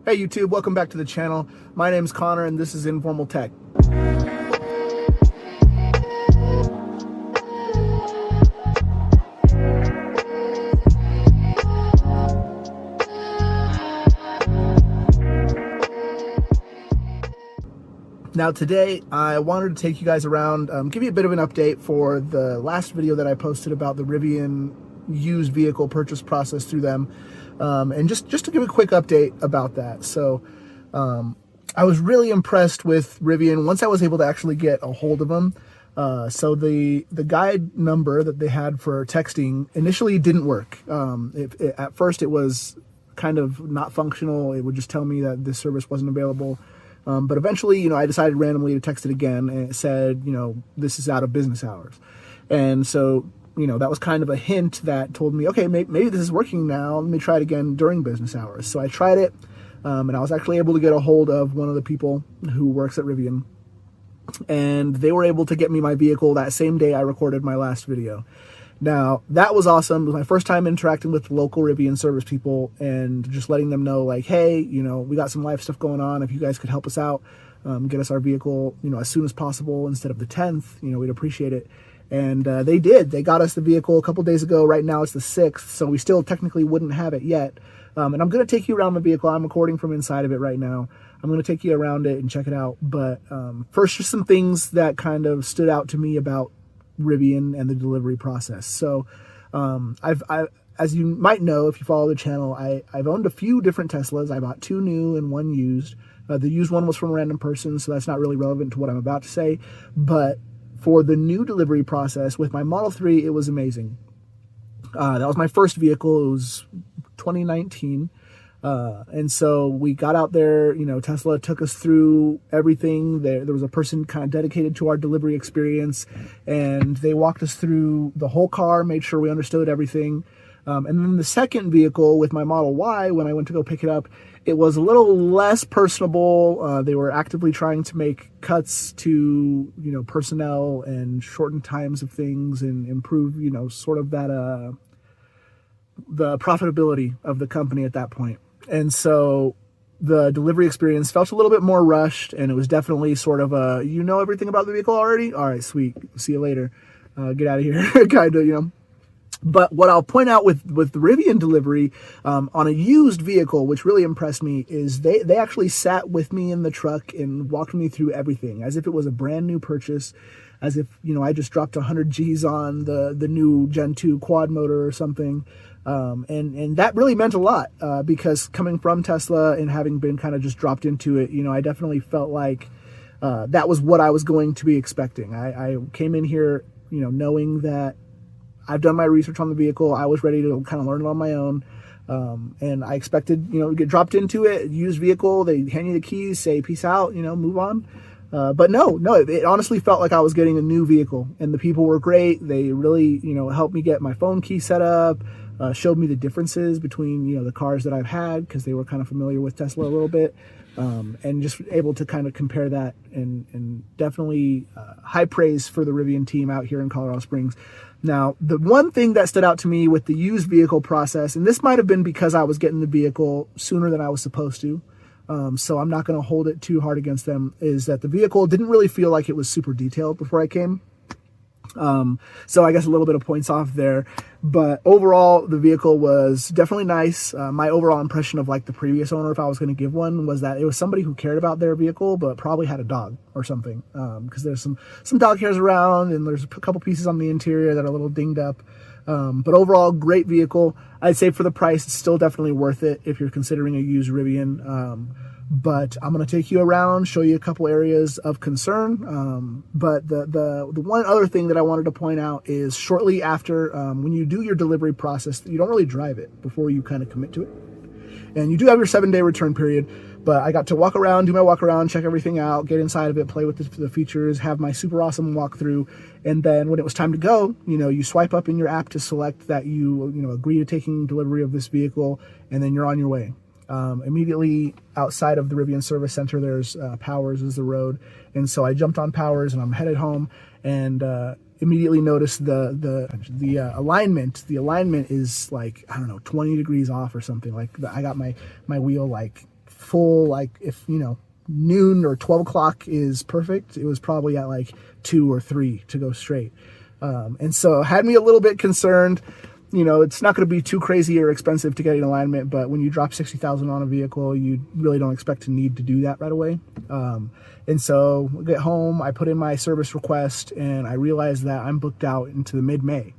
Hey YouTube, welcome back to the channel. My name's Connor and this is Informal Tech. Now today I wanted to take you guys around, give you a bit of an update for the last video that I posted about the Rivian used vehicle purchase process through them, and just to give a quick update about that. So I was really impressed with Rivian once I was able to actually get a hold of them. So the guide number that they had for texting initially didn't work. At first it was kind of not functional. It would just tell me that this service wasn't available. But eventually, I decided randomly to text it again, and it said, this is out of business hours. And so, that was kind of a hint that told me, okay, maybe this is working now. Let me try it again during business hours. So I tried it, and I was actually able to get a hold of one of the people who works at Rivian. And they were able to get me my vehicle that same day I recorded my last video. Now, that was awesome. It was my first time interacting with local Rivian service people and just letting them know, like, hey, we got some live stuff going on. If you guys could help us out, get us our vehicle, as soon as possible instead of the 10th, we'd appreciate it. And they did. They got us the vehicle a couple days ago. Right now it's the 6th, so we still technically wouldn't have it yet. And I'm going to take you around the vehicle. I'm recording from inside of it right now. I'm going to take you around it and check it out. But first, just some things that kind of stood out to me about Rivian and the delivery process. So as you might know, if you follow the channel, I've owned a few different Teslas. I bought 2 new and 1 used. The used one was from a random person, so that's not really relevant to what I'm about to say. But for the new delivery process with my Model 3, it was amazing. That was my first vehicle. It was 2019. And so we got out there, Tesla took us through everything. There was a person kind of dedicated to our delivery experience, and they walked us through the whole car, made sure we understood everything. And then the second vehicle with my Model Y, when I went to go pick it up, it was a little less personable. They were actively trying to make cuts to, personnel and shorten times of things and improve, sort of that, the profitability of the company at that point. And so the delivery experience felt a little bit more rushed, and it was definitely sort of a, everything about the vehicle already? All right, sweet. See you later. Get out of here, kind of, But what I'll point out with the Rivian delivery on a used vehicle, which really impressed me, is they actually sat with me in the truck and walked me through everything as if it was a brand new purchase, as if, I just dropped 100 G's on the new Gen 2 quad motor or something. And that really meant a lot, because coming from Tesla and having been kind of just dropped into it, I definitely felt like that was what I was going to be expecting. I came in here, knowing that I've done my research on the vehicle. I was ready to kind of learn it on my own. And I expected, to get dropped into it, used vehicle, they hand you the keys, say, peace out, move on. But no, it honestly felt like I was getting a new vehicle, and the people were great. They really, helped me get my phone key set up, showed me the differences between, the cars that I've had, because they were kind of familiar with Tesla a little bit, and just able to kind of compare that, and definitely high praise for the Rivian team out here in Colorado Springs. Now, the one thing that stood out to me with the used vehicle process, and this might have been because I was getting the vehicle sooner than I was supposed to, so I'm not going to hold it too hard against them, is that the vehicle didn't really feel like it was super detailed before I came. So I guess a little bit of points off there, but overall the vehicle was definitely nice. My overall impression of like the previous owner, if I was going to give one, was that it was somebody who cared about their vehicle, but probably had a dog or something. Cause there's some dog hairs around, and there's a couple pieces on the interior that are a little dinged up. But overall, great vehicle. I'd say for the price, it's still definitely worth it if you're considering a used Rivian. But I'm going to take you around, show you a couple areas of concern. But the one other thing that I wanted to point out is shortly after, when you do your delivery process, you don't really drive it before you kind of commit to it. And you do have your 7-day return period, but I got to walk around, do my walk around, check everything out, get inside of it, play with the features, have my super awesome walkthrough. And then when it was time to go, you swipe up in your app to select that you agree to taking delivery of this vehicle, and then you're on your way. Immediately outside of the Rivian Service Center, there's Powers is the road, and so I jumped on Powers and I'm headed home, and immediately noticed the alignment. The alignment is like, I don't know, 20 degrees off or something. Like I got my wheel like full, like if, you know, noon or 12 o'clock is perfect, it was probably at like 2 or 3 to go straight. And so it had me a little bit concerned. You know, it's not going to be too crazy or expensive to get an alignment, but when you drop 60,000 on a vehicle, you really don't expect to need to do that right away. And so I get home, I put in my service request, and I realized that I'm booked out into the mid-May.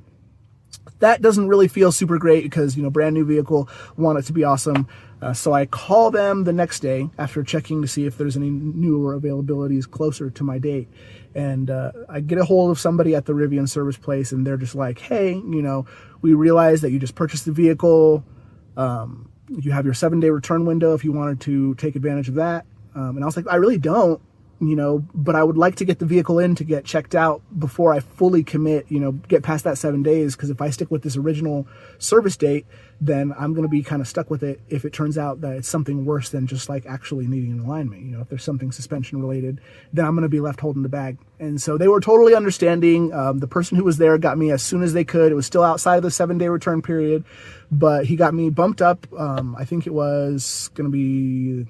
That doesn't really feel super great because, you know, brand new vehicle, want it to be awesome. So I call them the next day after checking to see if there's any newer availabilities closer to my date. And I get a hold of somebody at the Rivian service place, and they're just like, hey, you know, we realize that you just purchased the vehicle. You have your 7-day return window if you wanted to take advantage of that. And I was like, I really don't, you know, but I would like to get the vehicle in to get checked out before I fully commit, you know, get past that 7 days. Because if I stick with this original service date, then I'm going to be kind of stuck with it if it turns out that it's something worse than just like actually needing an alignment. You know, if there's something suspension related, then I'm going to be left holding the bag. And so they were totally understanding. The person who was there got me as soon as they could. It was still outside of the 7-day return period, but he got me bumped up. I think it was going to be,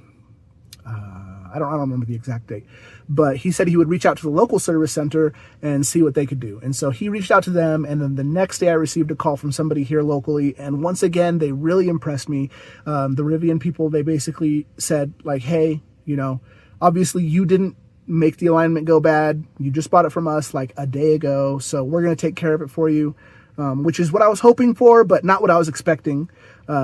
I don't remember the exact date, but he said he would reach out to the local service center and see what they could do. And so he reached out to them, and then the next day I received a call from somebody here locally, and once again, they really impressed me. The Rivian people, they basically said like, hey, you know, obviously you didn't make the alignment go bad. You just bought it from us like a day ago, so we're going to take care of it for you, which is what I was hoping for, but not what I was expecting.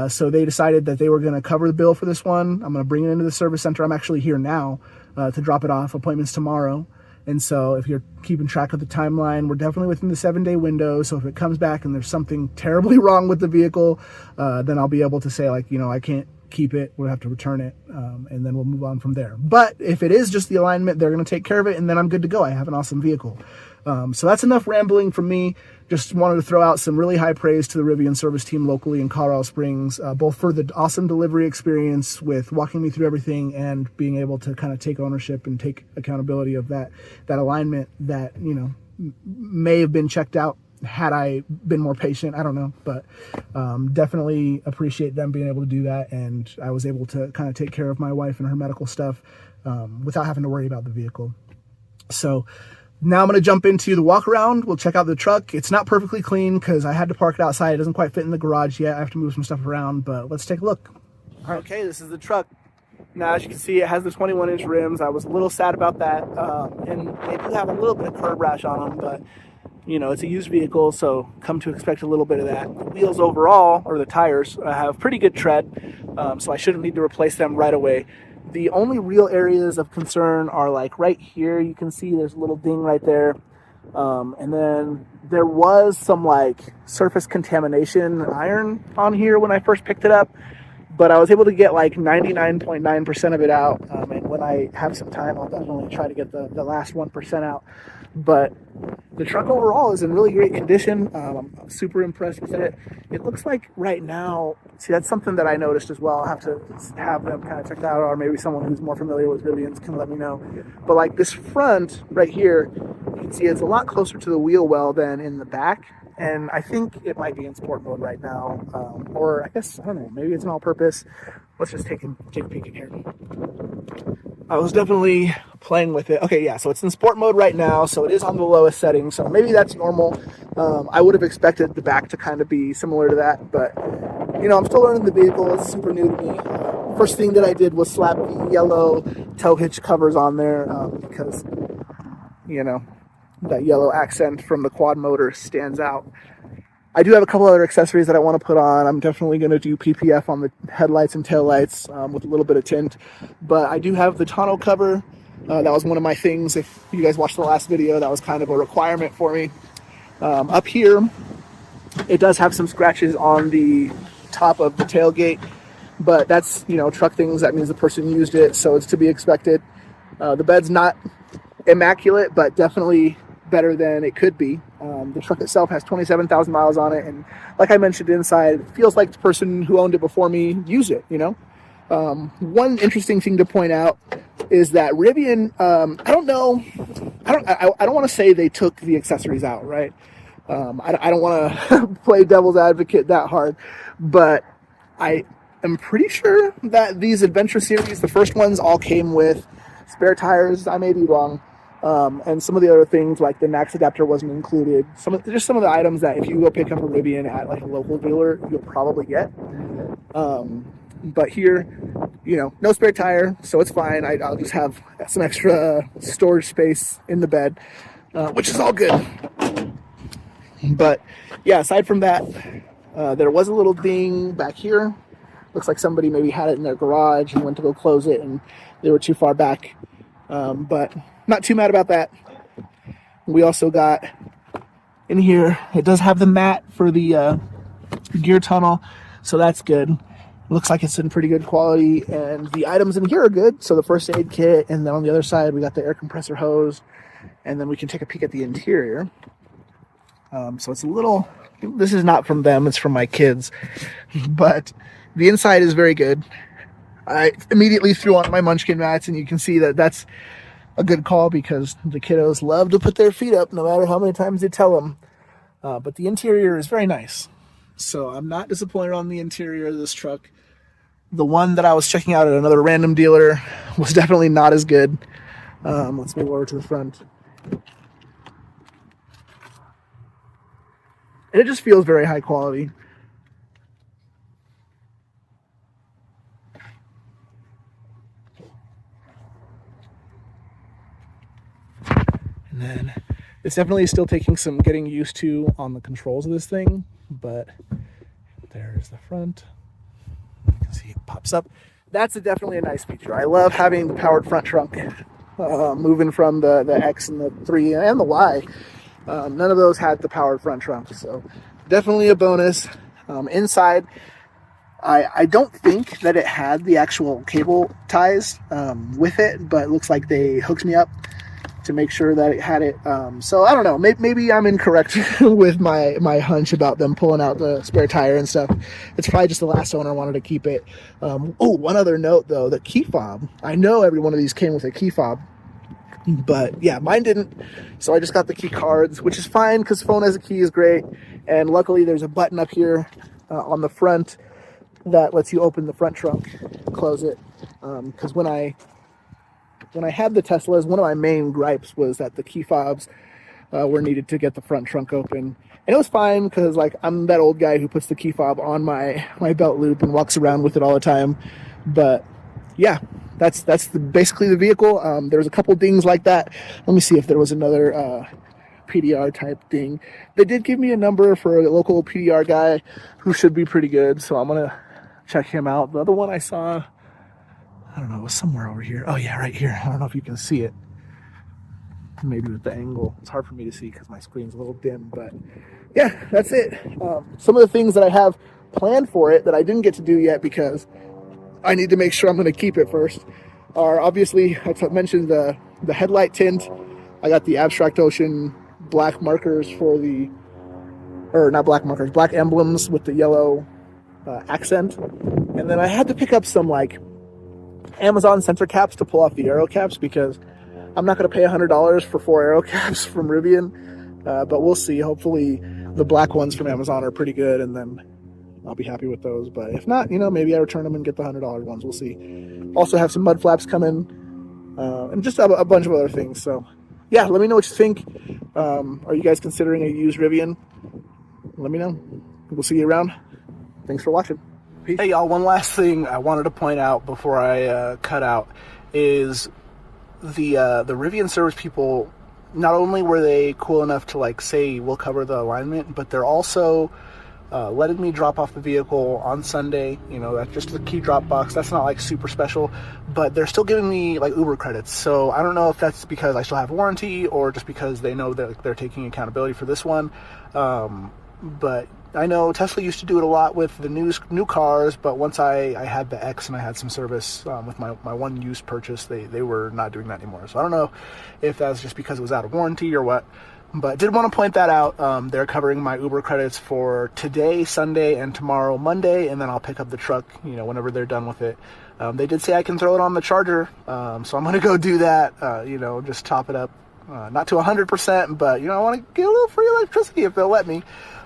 So they decided that they were going to cover the bill for this one. I'm going to bring it into the service center. I'm actually here now to drop it off. Appointments tomorrow. And so if you're keeping track of the timeline, we're definitely within the 7-day window. So if it comes back and there's something terribly wrong with the vehicle, then I'll be able to say like, you know, I can't keep it. We'll have to return it. And then we'll move on from there. But if it is just the alignment, they're going to take care of it, and then I'm good to go. I have an awesome vehicle. So that's enough rambling from me. Just wanted to throw out some really high praise to the Rivian service team locally in Colorado Springs, both for the awesome delivery experience with walking me through everything and being able to kind of take ownership and take accountability of that alignment that, you know, may have been checked out had I been more patient. I don't know, but definitely appreciate them being able to do that. And I was able to kind of take care of my wife and her medical stuff without having to worry about the vehicle. So now I'm going to jump into the walk around. We'll check out the truck. It's not perfectly clean because I had to park it outside. It doesn't quite fit in the garage yet. I have to move some stuff around, but let's take a look. All right, okay, this is the truck. Now, as you can see, it has the 21-inch rims. I was a little sad about that. And they do have a little bit of curb rash on them, but you know, it's a used vehicle, so come to expect a little bit of that. The wheels overall, or the tires, have pretty good tread, so I shouldn't need to replace them right away. The only real areas of concern are like right here. You can see there's a little ding right there. And then there was some like surface contamination iron on here when I first picked it up, but I was able to get like 99.9% of it out. And when I have some time, I'll definitely try to get the last 1% out. But the truck overall is in really great condition. I'm super impressed with it. It looks like right now, see, that's something that I noticed as well. I'll have to have them kind of check that out, or maybe someone who's more familiar with Rivians can let me know. But like this front right here, you can see it's a lot closer to the wheel well than in the back. And I think it might be in sport mode right now. Or I guess, I don't know, maybe it's an all-purpose. Let's just take a peek in here. I was definitely playing with it. Okay, yeah, so it's in sport mode right now, so it is on the lowest setting, so maybe that's normal. I would have expected the back to kind of be similar to that, but, you know, I'm still learning the vehicle. It's super new to me. First thing that I did was slap the yellow tow hitch covers on there because, you know, that yellow accent from the quad motor stands out. I do have a couple other accessories that I want to put on. I'm definitely going to do PPF on the headlights and taillights with a little bit of tint. But I do have the tonneau cover. That was one of my things. If you guys watched the last video, that was kind of a requirement for me. Up here, it does have some scratches on the top of the tailgate. But that's, you know, truck things. That means the person used it, so it's to be expected. The bed's not immaculate, but definitely better than it could be. The truck itself has 27,000 miles on it, and like I mentioned inside, it feels like the person who owned it before me used it, you know. One interesting thing to point out is that Rivian, I don't want to say they took the accessories out, right? I don't want to play devil's advocate that hard, but I am pretty sure that these Adventure Series, the first ones, all came with spare tires. I may be wrong. And some of the other things, like the NAX adapter wasn't included. Some of the items that if you go pick up a Rivian at like a local dealer, you'll probably get. But here, you know, no spare tire, so it's fine. I'll just have some extra storage space in the bed, which is all good. But yeah, aside from that, there was a little ding back here. Looks like somebody maybe had it in their garage and went to go close it, and they were too far back. But not too mad about that. We also got in here, it does have the mat for the gear tunnel, so that's good. Looks like it's in pretty good quality, and the items in here are good. So the first aid kit, and then on the other side we got the air compressor hose, and then we can take a peek at the interior. So it's a little, this is not from them, it's from my kids, but the inside is very good. I immediately threw on my Munchkin mats, and you can see that that's a good call because the kiddos love to put their feet up no matter how many times you tell them. But the interior is very nice. So I'm not disappointed on the interior of this truck. The one that I was checking out at another random dealer was definitely not as good. Let's move over to the front. And it just feels very high quality. And then it's definitely still taking some getting used to on the controls of this thing, but there's the front. You can see it pops up. That's definitely a nice feature. I love having the powered front trunk, moving from the X and the 3 and the Y. None of those had the powered front trunk, so definitely a bonus. Inside, I don't think that it had the actual cable ties with it, but it looks like they hooked me up to make sure that it had it. So I don't know, maybe I'm incorrect with my hunch about them pulling out the spare tire and stuff. It's probably just the last owner wanted to keep it. Oh, one other note though, the key fob. I know every one of these came with a key fob, but yeah, mine didn't. So I just got the key cards, which is fine because phone as a key is great. And luckily there's a button up here on the front that lets you open the front trunk, close it. Because when I had the Teslas, one of my main gripes was that the key fobs were needed to get the front trunk open. And it was fine because like I'm that old guy who puts the key fob on my belt loop and walks around with it all the time. But yeah, that's basically the vehicle. There's a couple dings like that. Let me see if there was another PDR type ding. They did give me a number for a local PDR guy who should be pretty good, so I'm gonna check him out. The other one I saw, I don't know, it was somewhere over here. Oh yeah, right here. I don't know if you can see it. Maybe with the angle. It's hard for me to see because my screen's a little dim, but yeah, that's it. Some of the things that I have planned for it that I didn't get to do yet because I need to make sure I'm going to keep it first are obviously, I mentioned the headlight tint. I got the Abstract Ocean black markers for the, or not black markers, black emblems with the yellow accent. And then I had to pick up some like Amazon center caps to pull off the aero caps because I'm not going to pay $100 for 4 aero caps from Rivian, but we'll see. Hopefully the black ones from Amazon are pretty good, and then I'll be happy with those. But if not, you know, maybe I return them and get the $100 ones. We'll see. Also have some mud flaps coming, and just a bunch of other things. So yeah, let me know what you think. Are you guys considering a used Rivian? Let me know. We'll see you around. Thanks for watching. Peace. Hey y'all, one last thing I wanted to point out before I cut out is the Rivian service people. Not only were they cool enough to like say we'll cover the alignment, but they're also letting me drop off the vehicle on Sunday. You know, that's just the key drop box. That's not like super special, but they're still giving me like Uber credits. So I don't know if that's because I still have warranty or just because they know that they're taking accountability for this one. But I know Tesla used to do it a lot with the new cars, but once I had the X and I had some service with my one used purchase, they were not doing that anymore. So I don't know if that's just because it was out of warranty or what, but did want to point that out. They're covering my Uber credits for today, Sunday, and tomorrow, Monday, and then I'll pick up the truck, you know, whenever they're done with it. They did say I can throw it on the charger, so I'm going to go do that, you know, just top it up, not to 100%, but, you know, I want to get a little free electricity if they'll let me.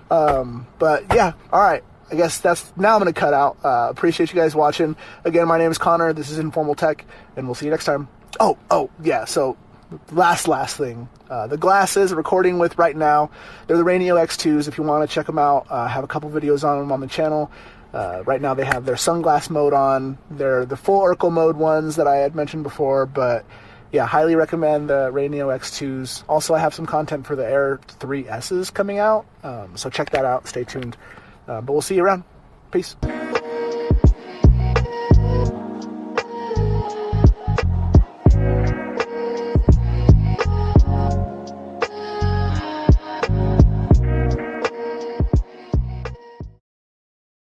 But yeah, all right. I guess now I'm going to cut out. Appreciate you guys watching. Again, my name is Connor. This is Informal Tech, and we'll see you next time. Oh, yeah, so last thing. The glasses I'm recording with right now, they're the Ranio X2s. If you want to check them out, I have a couple videos on them on the channel. Right now they have their sunglass mode on. They're the full Urkel mode ones that I had mentioned before, but yeah, highly recommend the Ranio X2s. Also, I have some content for the Air 3Ss coming out, so check that out. Stay tuned. But we'll see you around. Peace.